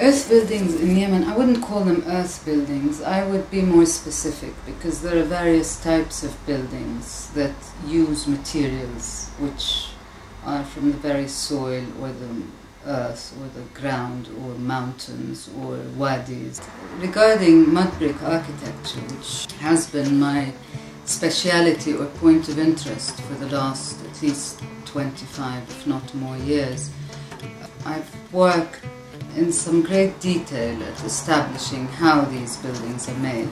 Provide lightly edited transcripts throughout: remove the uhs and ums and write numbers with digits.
Earth buildings in Yemen, I wouldn't call them earth buildings. I would be more specific, because there are various types of buildings that use materials which are from the very soil or the earth or the ground or mountains or wadis. Regarding mud brick architecture, which has been my speciality or point of interest for the last at least 25, if not more years, I've worked in some great detail at establishing how these buildings are made.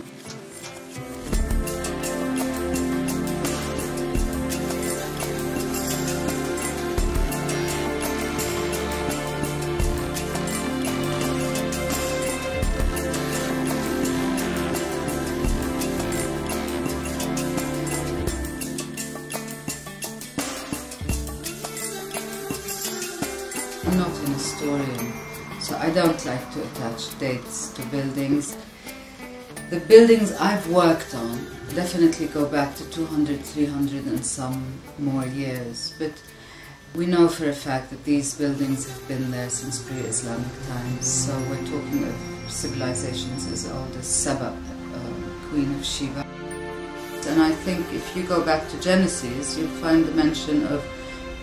I'm not an historian, so I don't like to attach dates to buildings. The buildings I've worked on definitely go back to 200, 300 and some more years, but we know for a fact that these buildings have been there since pre-Islamic times, so we're talking of civilizations as old as Saba, Queen of Sheba. And I think if you go back to Genesis, you'll find the mention of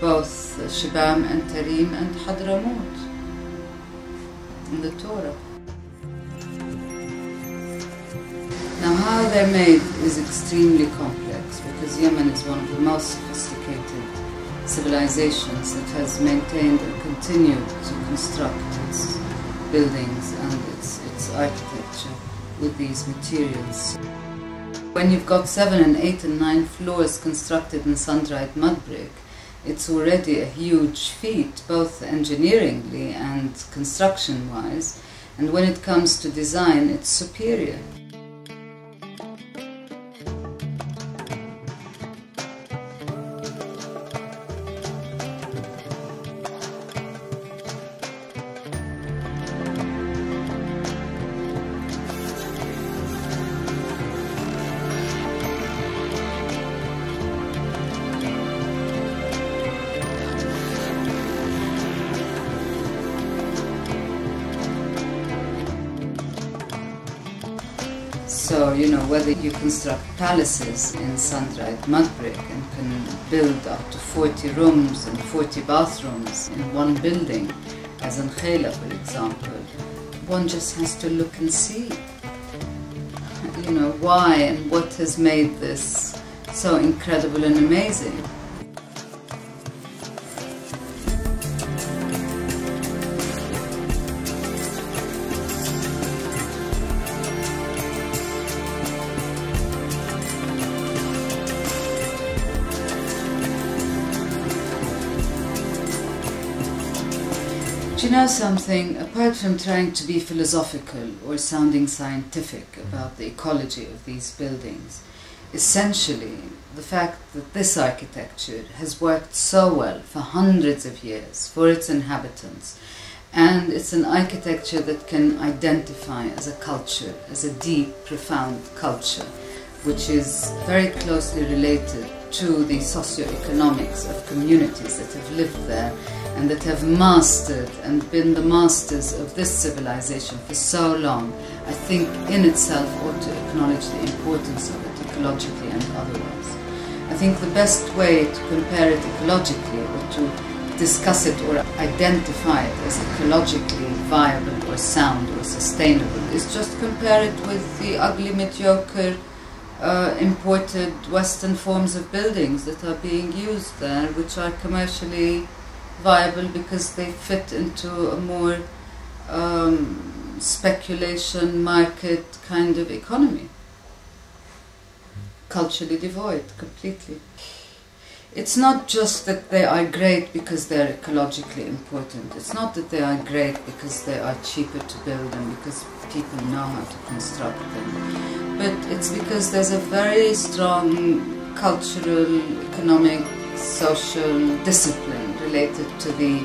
both Shibam and Tarim and Hadramut in the Torah. Now, how they're made is extremely complex, because Yemen is one of the most sophisticated civilizations that has maintained and continued to construct its buildings and its architecture with these materials. When you've got 7 and 8 and 9 floors constructed in sun-dried mud brick, it's already a huge feat, both engineeringly and construction-wise, and when it comes to design, it's superior. So, you know, whether you construct palaces in sun-dried mud brick and can build up to 40 rooms and 40 bathrooms in one building, as in Khayla, for example, one just has to look and see, you know, why and what has made this so incredible and amazing. Do you know something? Apart from trying to be philosophical or sounding scientific about the ecology of these buildings, essentially the fact that this architecture has worked so well for hundreds of years for its inhabitants, and it's an architecture that can identify as a culture, as a deep, profound culture, which is very closely related to the socio-economics of communities that have lived there and that have mastered and been the masters of this civilization for so long, I think in itself ought to acknowledge the importance of it, ecologically and otherwise. I think the best way to compare it ecologically, or to discuss it or identify it as ecologically viable or sound or sustainable, is just compare it with the ugly, mediocre, imported Western forms of buildings that are being used there, which are commercially viable because they fit into a more speculation market kind of economy. Culturally devoid, completely. It's not just that they are great because they're ecologically important. It's not that they are great because they are cheaper to build and because people know how to construct them. But it's because there's a very strong cultural, economic, social discipline related to the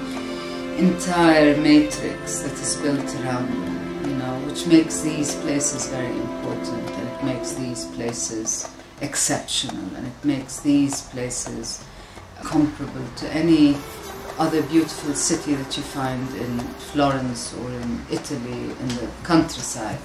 entire matrix that is built around them, you know, which makes these places very important, and it makes these places exceptional, and it makes these places comparable to any other beautiful city that you find in Florence or in Italy in the countryside.